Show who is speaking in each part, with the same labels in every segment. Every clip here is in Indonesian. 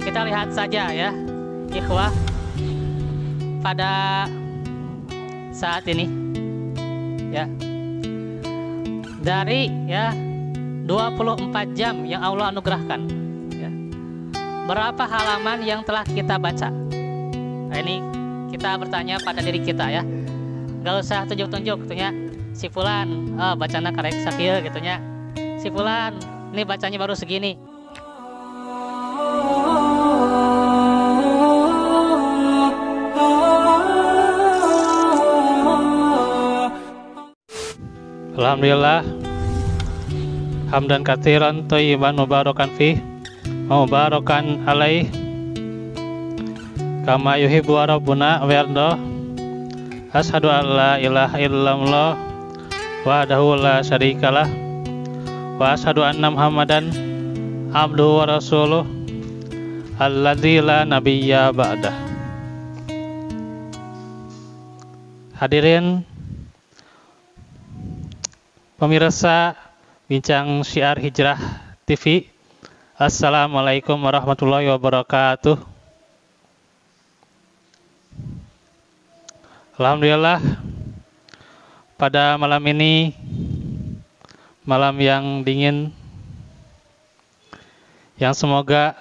Speaker 1: Kita lihat saja ya, ikhwah, pada saat ini ya, dari ya 24 jam yang Allah anugerahkan ya, berapa halaman yang telah kita baca. Nah, ini kita bertanya pada diri kita ya, gak usah tunjuk-tunjuk gitunya, si fulan bacana karek sakieu gitunya, si fulan ini bacanya baru segini. Alhamdulillah, hamdan katsiran thayyiban mubarakan fi mubarakan alaih kama yuhibbu rabbuna wa yarda. Asyhadu an la ilaha illallah wahdahu la syarikalah wa asyhadu anna Muhammadan abduhu wa rasuluh alladzi la nabiyya ba'dah. Hadirin pemirsa Bincang Syiar Hijrah TV, Assalamualaikum warahmatullahi wabarakatuh. Alhamdulillah, pada malam ini, malam yang dingin, yang semoga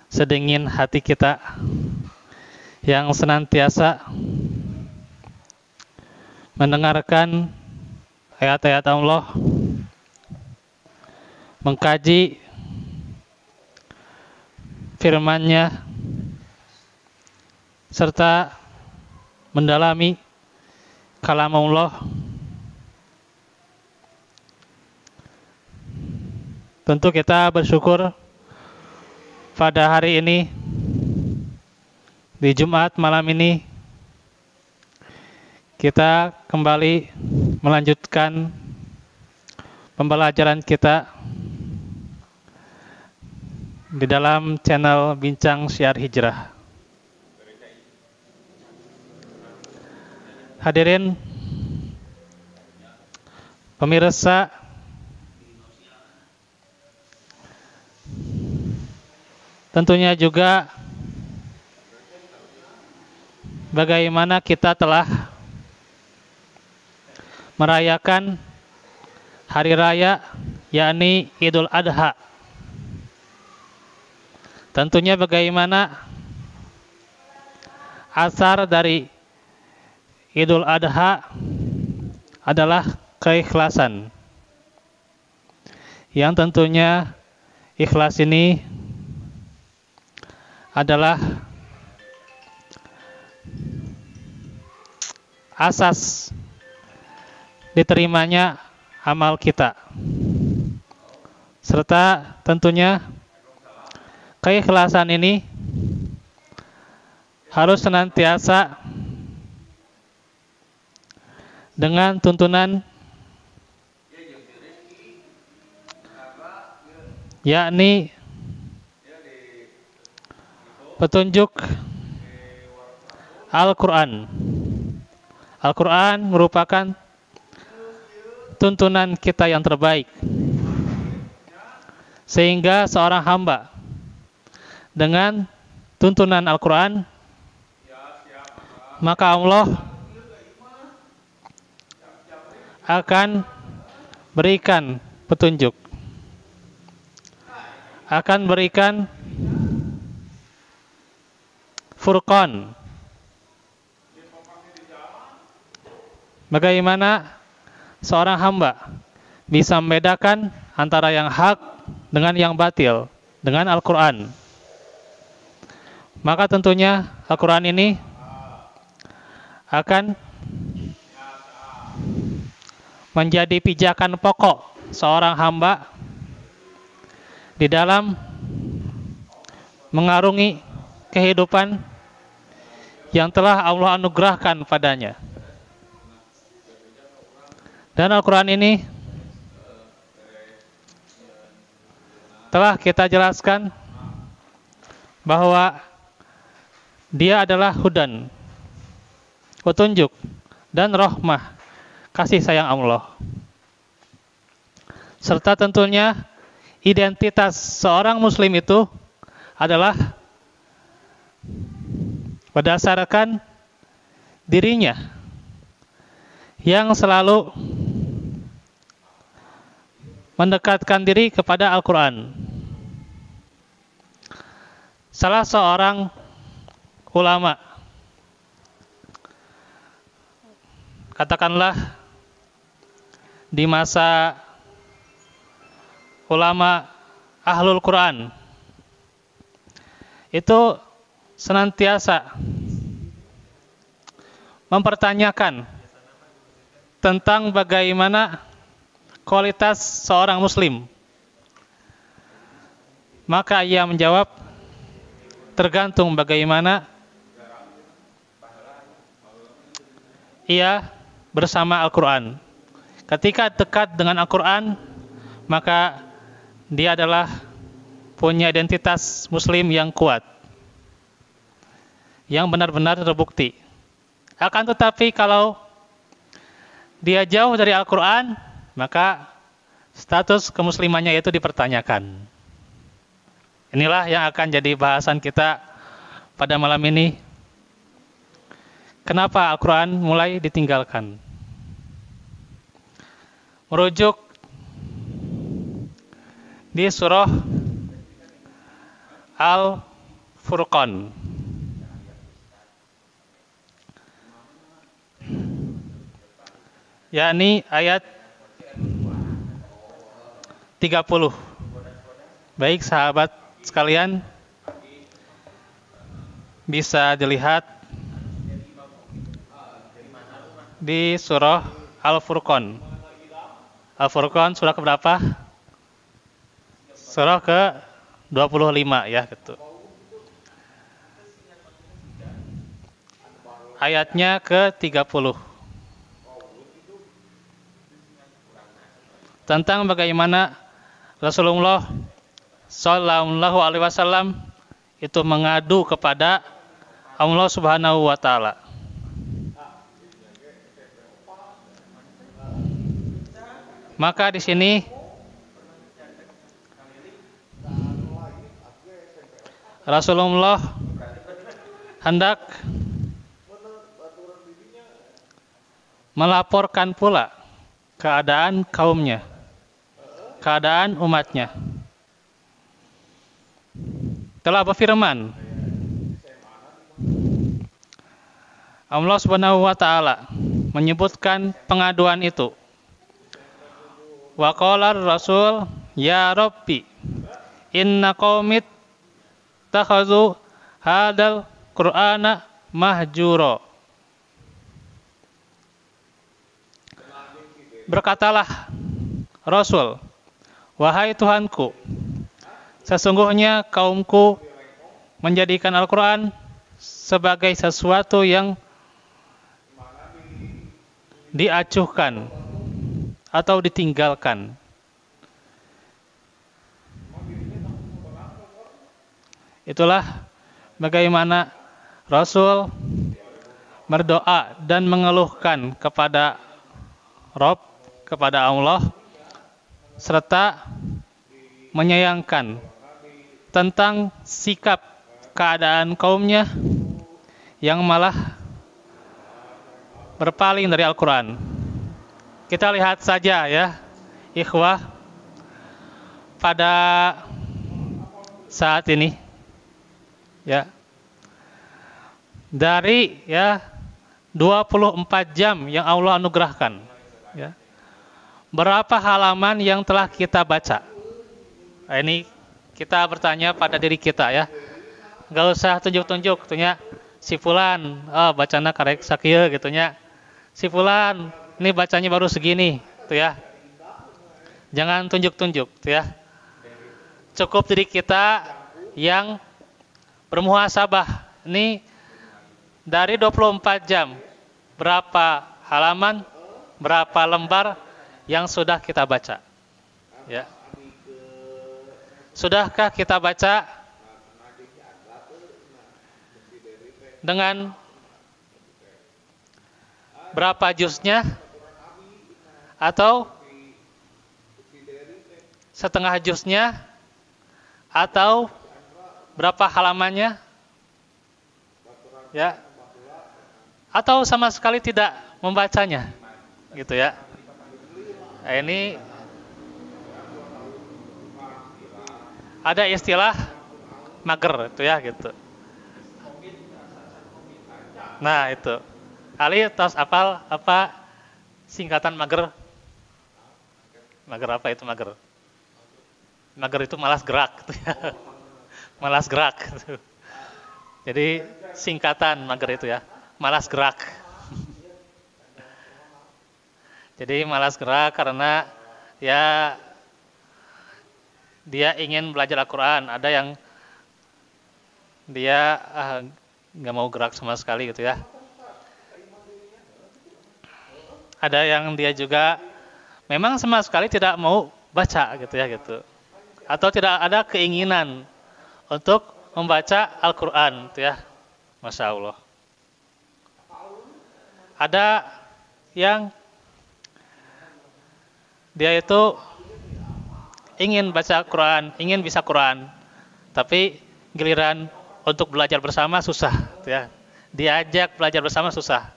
Speaker 1: sedingin hati kita, yang senantiasa mendengarkan ayat-ayat Allah, mengkaji firman-Nya, serta mendalami kalam Allah. Tentu kita bersyukur pada hari ini, di Jumat malam ini, kita kembali melanjutkan pembelajaran kita di dalam channel Bincang Syiar Hijrah. Hadirin pemirsa, tentunya juga bagaimana kita telah merayakan hari raya, yakni Idul Adha. Tentunya bagaimana asar dari Idul Adha adalah keikhlasan, yang tentunya ikhlas ini adalah asas diterimanya amal kita, serta tentunya keikhlasan ini harus senantiasa dengan tuntunan, yakni petunjuk Al-Quran. Al-Quran merupakan tuntunan kita yang terbaik, sehingga seorang hamba dengan tuntunan Al-Quran, maka Allah akan berikan petunjuk, akan berikan furqan, bagaimana seorang hamba bisa membedakan antara yang hak dengan yang batil dengan Al-Quran. Maka tentunya Al-Quran ini akan menjadi pijakan pokok seorang hamba di dalam mengarungi kehidupan yang telah Allah anugerahkan padanya. Dan Al-Quran ini telah kita jelaskan bahwa dia adalah hudan, petunjuk, dan rahmah, kasih sayang Allah. Serta tentunya identitas seorang muslim itu adalah berdasarkan dirinya yang selalu mendekatkan diri kepada Al-Quran. Salah seorang ulama, katakanlah di masa ulama Ahlul Quran, itu senantiasa mempertanyakan tentang bagaimana kualitas seorang muslim. Maka ia menjawab, tergantung bagaimana ia bersama Al-Quran. Ketika dekat dengan Al-Quran, maka dia adalah punya identitas muslim yang kuat, yang benar-benar terbukti. Akan tetapi kalau dia jauh dari Al-Quran, maka status kemuslimannya itu dipertanyakan. Inilah yang akan jadi bahasan kita pada malam ini. Kenapa Al-Quran mulai ditinggalkan? Merujuk di surah Al-Furqan. Yakni ayat 30. Baik sahabat sekalian, bisa dilihat di surah Al-Furqan. Al-Furqan surah keberapa? Surah ke-25 ya, gitu. Ayatnya ke-30. Tentang bagaimana Rasulullah Sallallahu Alaihi Wasallam itu mengadu kepada Allah Subhanahu Wa Taala. Maka di sini Rasulullah hendak melaporkan pula keadaan kaumnya, keadaan umatnya. Telah berfirman Allah Subhanahu wa taala menyebutkan pengaduan itu. Wa qala Rasul ya Rabbi inna qaumit takhazu hadal Qur'ana mahjura. Berkatalah Rasul, wahai Tuhanku, sesungguhnya kaumku menjadikan Al-Quran sebagai sesuatu yang diacuhkan atau ditinggalkan. Itulah bagaimana Rasul berdoa dan mengeluhkan kepada Rabb, kepada Allah, serta menyayangkan tentang sikap keadaan kaumnya yang malah berpaling dari Al-Quran. Kita lihat saja ya, ikhwah, pada saat ini ya, dari ya 24 jam yang Allah anugerahkan ya, berapa halaman yang telah kita baca? Nah, ini kita bertanya pada diri kita ya. Gak usah tunjuk-tunjuk tuhnya si fulan, oh bacana karek sakieu gitunya. Si fulan ini bacanya baru segini tuh ya. Jangan tunjuk-tunjuk tuh ya. Cukup diri kita yang bermuhasabah. Ini dari 24 jam berapa halaman, berapa lembar yang sudah kita baca ya. Sudahkah kita baca dengan berapa juznya, atau setengah juznya, Atau berapa halamannya? Ya. Atau sama sekali tidak membacanya. Gitu ya. Nah, ini ada istilah mager itu ya gitu. Nah, itu. Ali tos apal apa singkatan mager? Mager apa itu mager? Mager itu malas gerak gitu ya. Malas gerak gitu. Jadi singkatan mager itu ya, malas gerak. Jadi malas gerak karena ya dia ingin belajar Al-Quran. Ada yang dia nggak mau gerak sama sekali gitu ya. Ada yang dia juga memang sama sekali tidak mau baca gitu ya gitu. Atau tidak ada keinginan untuk membaca Al-Quran gitu ya. Masya Allah. Ada yang dia itu ingin baca Quran, ingin bisa Quran, tapi giliran untuk belajar bersama susah, gitu ya. Diajak belajar bersama susah.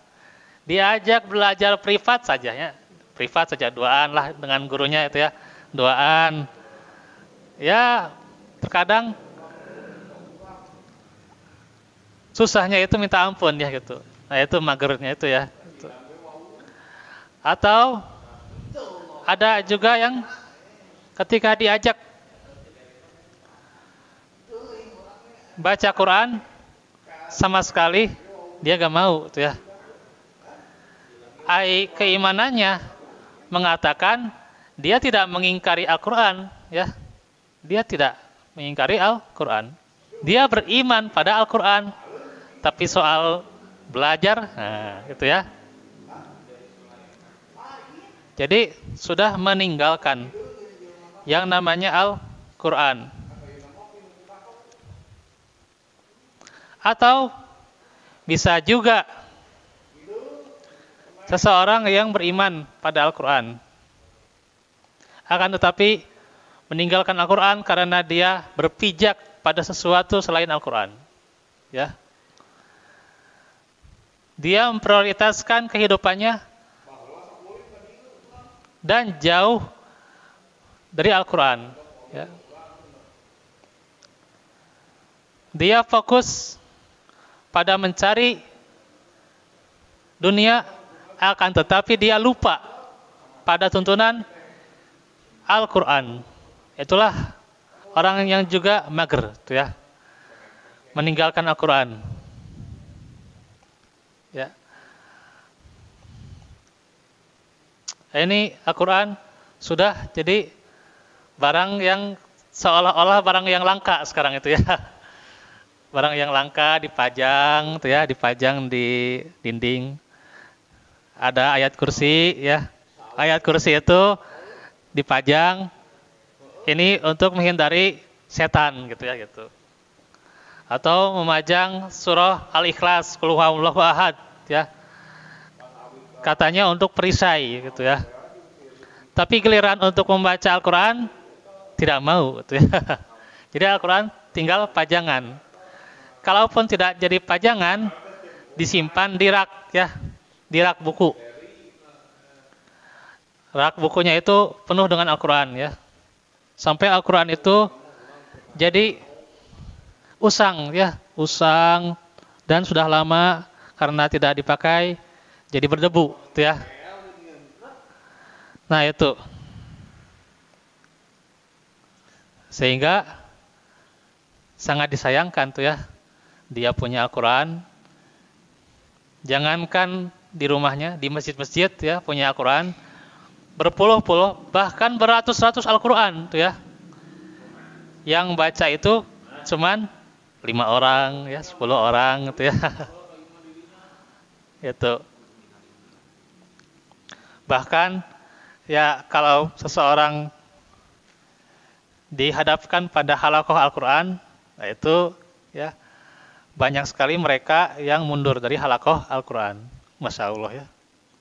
Speaker 1: Diajak belajar privat saja ya, privat saja, duaan lah dengan gurunya itu ya, duaan. Ya terkadang susahnya itu minta ampun ya gitu. Nah itu magernya itu ya. Gitu. Atau ada juga yang ketika diajak baca Quran sama sekali dia gak mau tuh ya. Keimanannya mengatakan dia tidak mengingkari Al-Quran ya. Dia tidak mengingkari Al-Quran. Dia beriman pada Al-Quran. Tapi soal belajar, nah gitu ya. Jadi sudah meninggalkan yang namanya Al-Quran. Atau bisa juga seseorang yang beriman pada Al-Quran akan tetapi meninggalkan Al-Quran karena dia berpijak pada sesuatu selain Al-Quran. Ya. Dia memprioritaskan kehidupannya dan jauh dari Al-Quran. Ya. Dia fokus pada mencari dunia, akan tetapi dia lupa pada tuntunan Al-Quran. Itulah orang yang juga mager, tuh ya, meninggalkan Al-Quran. Ya. Ini Al-Quran sudah jadi barang yang seolah-olah barang yang langka sekarang itu ya. Barang yang langka dipajang, tuh ya, dipajang di dinding. Ada ayat kursi ya. Ayat kursi itu dipajang ini untuk menghindari setan gitu ya gitu. Atau memajang surah Al-Ikhlas, Qul huwallahu ahad ya. Katanya untuk perisai gitu ya. Tapi giliran untuk membaca Al-Qur'an tidak mau gitu ya. Jadi Al-Qur'an tinggal pajangan. Kalaupun tidak jadi pajangan, disimpan di rak ya, di rak buku. Rak bukunya itu penuh dengan Al-Qur'an ya. Sampai Al-Qur'an itu jadi usang ya, usang dan sudah lama karena tidak dipakai jadi berdebu, gitu ya. Nah itu, sehingga sangat disayangkan tuh ya, dia punya Al-Quran, jangankan di rumahnya, di masjid-masjid ya punya Al-Quran, berpuluh-puluh bahkan beratus-ratus Al-Quran tuh ya, yang baca itu cuman 5 orang ya, 10 orang gitu ya. Itu. Bahkan ya kalau seseorang dihadapkan pada halaqah Al-Qur'an, nah itu ya banyak sekali mereka yang mundur dari halaqah Al-Qur'an. Masya Allah ya.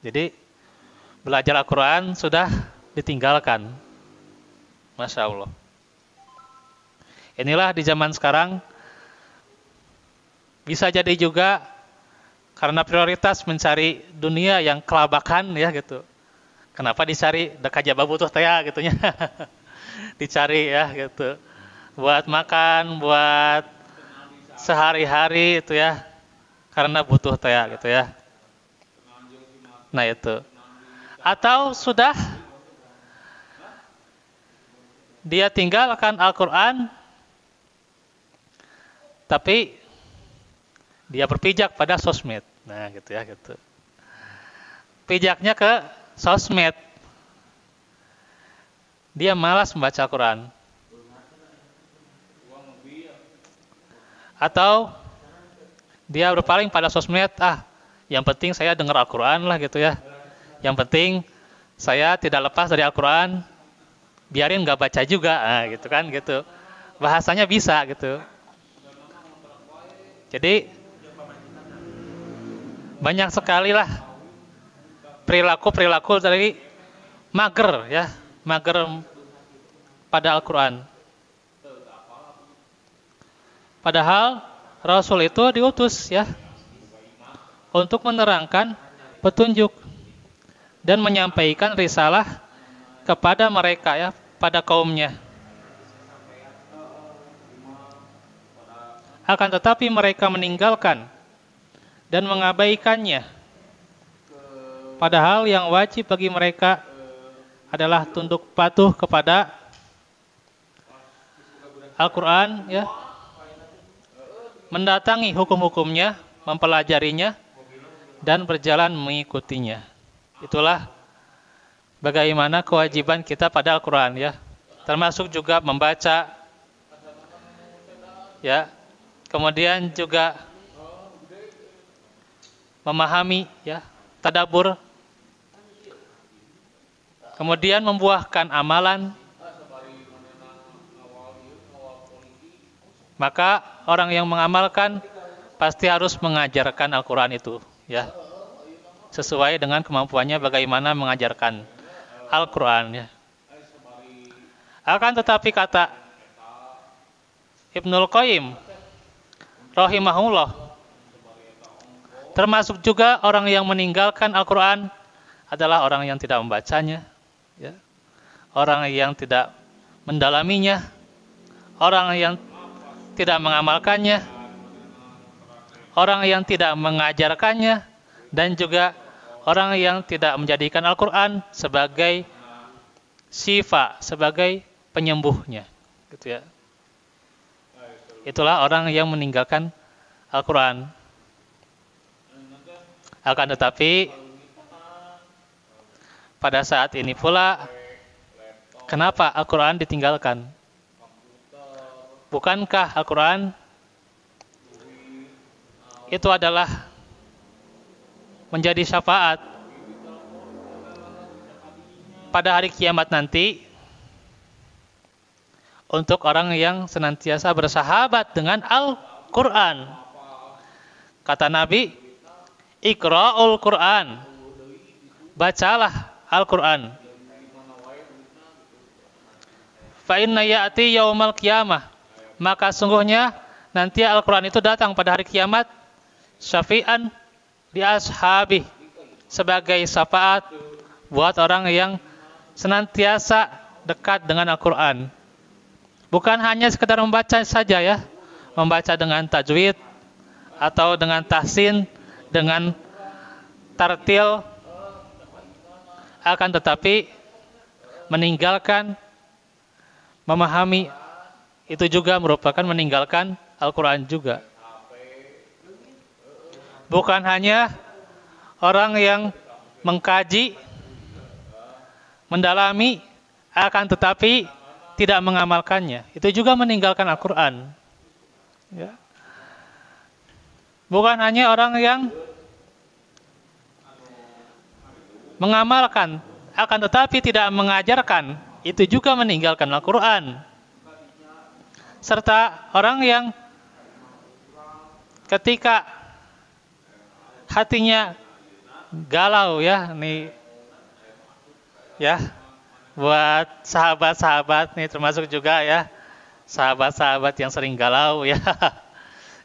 Speaker 1: Jadi belajar Al-Qur'an sudah ditinggalkan. Masya Allah. Inilah di zaman sekarang bisa jadi juga karena prioritas mencari dunia yang kelabakan ya gitu. Kenapa dicari dekat jaba butuh teh gitunya. Dicari ya gitu. Buat makan, buat sehari-hari itu ya. Karena butuh teh gitu ya. Nah itu. Atau sudah dia tinggalkan Al-Quran tapi dia berpijak pada sosmed. Nah gitu ya gitu. Pijaknya ke sosmed. Dia malas membaca Al-Quran. Atau dia berpaling pada sosmed, yang penting saya dengar Al-Quran lah gitu ya. Yang penting saya tidak lepas dari Al-Quran, biarin gak baca juga, gitu kan gitu. Bahasanya bisa gitu. Jadi banyak sekali lah perilaku dari mager ya, mager pada Al-Quran. Padahal Rasul itu diutus ya untuk menerangkan petunjuk dan menyampaikan risalah kepada mereka ya, pada kaumnya. Akan tetapi mereka meninggalkan dan mengabaikannya. Padahal yang wajib bagi mereka adalah tunduk patuh kepada Al-Quran ya, mendatangi hukum-hukumnya, mempelajarinya, dan berjalan mengikutinya. Itulah bagaimana kewajiban kita pada Al-Quran ya, termasuk juga membaca ya, kemudian juga memahami ya, tadabbur, kemudian membuahkan amalan. Maka orang yang mengamalkan pasti harus mengajarkan Al-Quran itu ya, sesuai dengan kemampuannya bagaimana mengajarkan Al-Quran ya. Akan tetapi kata Ibnul Qayyim rahimahullah, termasuk juga orang yang meninggalkan Al-Quran adalah orang yang tidak membacanya ya, orang yang tidak mendalaminya, orang yang tidak mengamalkannya, orang yang tidak mengajarkannya, dan juga orang yang tidak menjadikan Al-Quran sebagai syifa, sebagai penyembuhnya gitu ya. Itulah orang yang meninggalkan Al-Quran. Akan tetapi pada saat ini pula, kenapa Al-Quran ditinggalkan? Bukankah Al-Quran itu adalah menjadi syafaat pada hari kiamat nanti untuk orang yang senantiasa bersahabat dengan Al-Quran? Kata Nabi, Iqra'ul Quran, bacalah Al-Quran. Fa inna ya'ti yaumal qiyamah, maka sungguhnya nanti Al-Quran itu datang pada hari kiamat, syafi'an li ashabi, sebagai syafaat buat orang yang senantiasa dekat dengan Al-Quran. Bukan hanya sekedar membaca saja ya, membaca dengan tajwid atau dengan tahsin, dengan tartil, akan tetapi meninggalkan memahami itu juga merupakan meninggalkan Al-Quran juga. Bukan hanya orang yang mengkaji, mendalami, akan tetapi tidak mengamalkannya, itu juga meninggalkan Al-Quran ya. Bukan hanya orang yang mengamalkan, akan tetapi tidak mengajarkan, itu juga meninggalkan Al-Quran. Serta orang yang ketika hatinya galau ya, nih ya, buat sahabat-sahabat nih, termasuk juga ya sahabat-sahabat yang sering galau ya.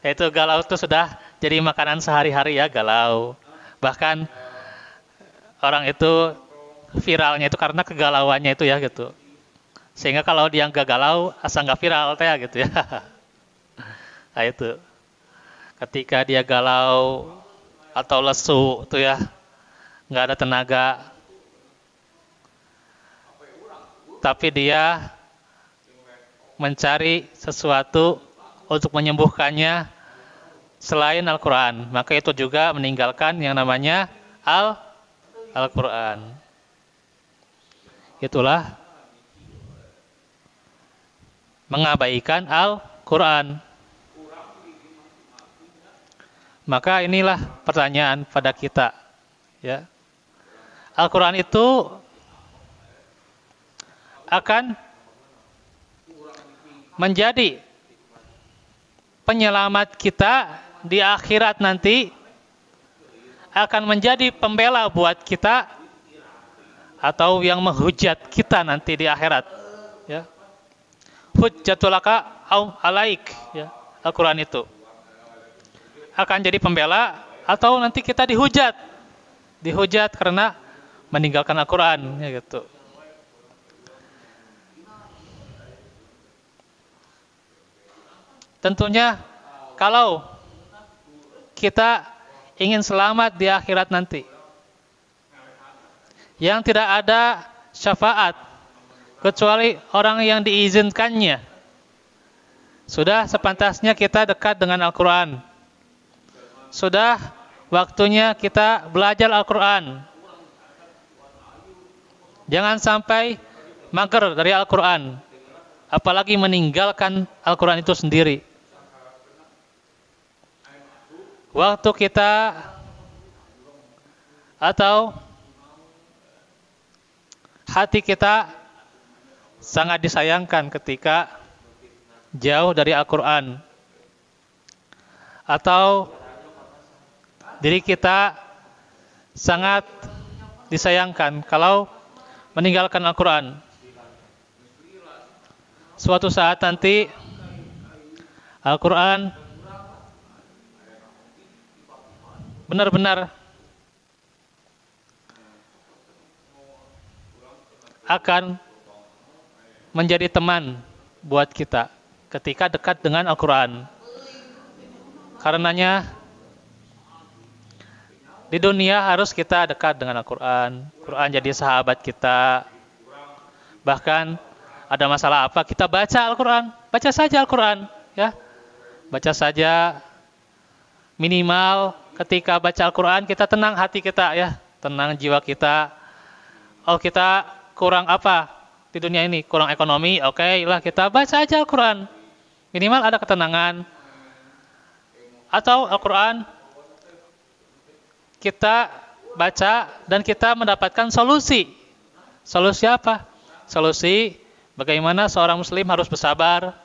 Speaker 1: Itu galau itu sudah jadi makanan sehari-hari ya, galau. Bahkan orang itu viralnya itu karena kegalauannya itu ya gitu. Sehingga kalau dia nggak galau, asal nggak viral teh gitu ya. Nah itu. Ketika dia galau atau lesu tuh ya, nggak ada tenaga, tapi dia mencari sesuatu untuk menyembuhkannya selain Al-Quran, maka itu juga meninggalkan yang namanya Al-Quran. Itulah mengabaikan Al-Quran. Maka inilah pertanyaan pada kita, ya. Al-Quran itu akan menjadi penyelamat kita di akhirat nanti, akan menjadi pembela buat kita, atau yang menghujat kita nanti di akhirat, ya. Hujjatulaka au alaik, ya. Al-Quran itu akan jadi pembela atau nanti kita dihujat karena meninggalkan Al-Quran, ya gitu. Tentunya kalau kita ingin selamat di akhirat nanti, yang tidak ada syafaat kecuali orang yang diizinkannya, sudah sepantasnya kita dekat dengan Al-Quran. Sudah waktunya kita belajar Al-Quran. Jangan sampai mager dari Al-Quran, apalagi meninggalkan Al-Quran itu sendiri. Waktu kita atau hati kita sangat disayangkan ketika jauh dari Al-Quran, atau diri kita sangat disayangkan kalau meninggalkan Al-Quran. Suatu saat nanti Al-Quran benar-benar akan menjadi teman buat kita ketika dekat dengan Al-Quran. Karenanya di dunia harus kita dekat dengan Al-Quran. Quran jadi sahabat kita. Bahkan ada masalah apa, kita baca Al-Quran. Baca saja Al-Quran, ya. Baca saja. Minimal ketika baca Al-Quran kita tenang hati kita, ya. Tenang jiwa kita. Oh, kita kurang apa di dunia ini? Kurang ekonomi, oke lah kita baca aja Al-Quran. Minimal ada ketenangan. Atau Al-Quran kita baca dan kita mendapatkan solusi. Solusi apa? Solusi bagaimana seorang muslim harus bersabar,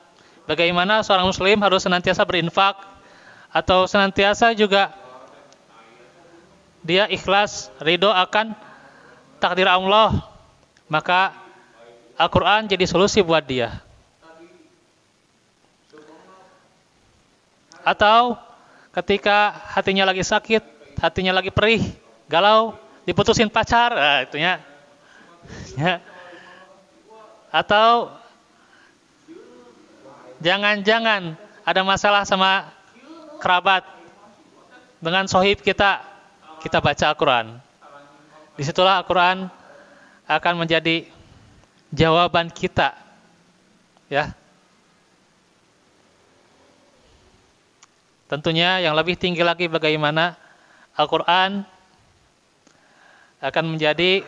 Speaker 1: bagaimana seorang muslim harus senantiasa berinfak, atau senantiasa juga dia ikhlas, ridho akan takdir Allah. Maka Al-Quran jadi solusi buat dia. Atau ketika hatinya lagi sakit, hatinya lagi perih, galau, diputusin pacar, nah, itunya. Ya. Atau jangan-jangan ada masalah sama kerabat dengan sohib kita baca Al-Quran. Disitulah Al-Quran akan menjadi jawaban kita, ya. Tentunya yang lebih tinggi lagi bagaimana Al-Quran akan menjadi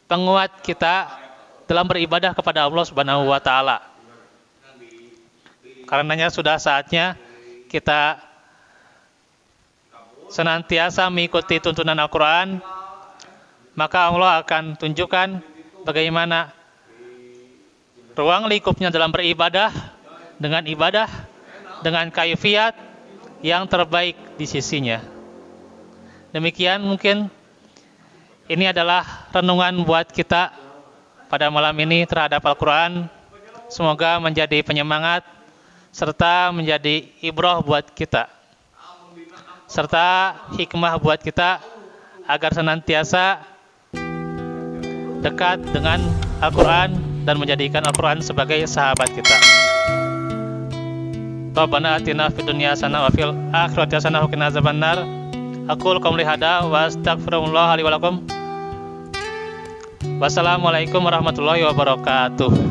Speaker 1: penguat kita dalam beribadah kepada Allah Subhanahu wa Ta'ala. Karenanya sudah saatnya kita senantiasa mengikuti tuntunan Al-Quran, maka Allah akan tunjukkan bagaimana ruang lingkupnya dalam beribadah, dengan kaifiat yang terbaik di sisinya. Demikian mungkin ini adalah renungan buat kita pada malam ini terhadap Al-Quran. Semoga menjadi penyemangat serta menjadi ibrah buat kita, serta hikmah buat kita agar senantiasa dekat dengan Al-Quran dan menjadikan Al-Quran sebagai sahabat kita. Rabbana atina fid dunya hasanah wa fil akhirati hasanah wa qina azabannar. Aqul qouli hadza wa astaghfirullah li wa lakum. Wassalamualaikum warahmatullahi wabarakatuh.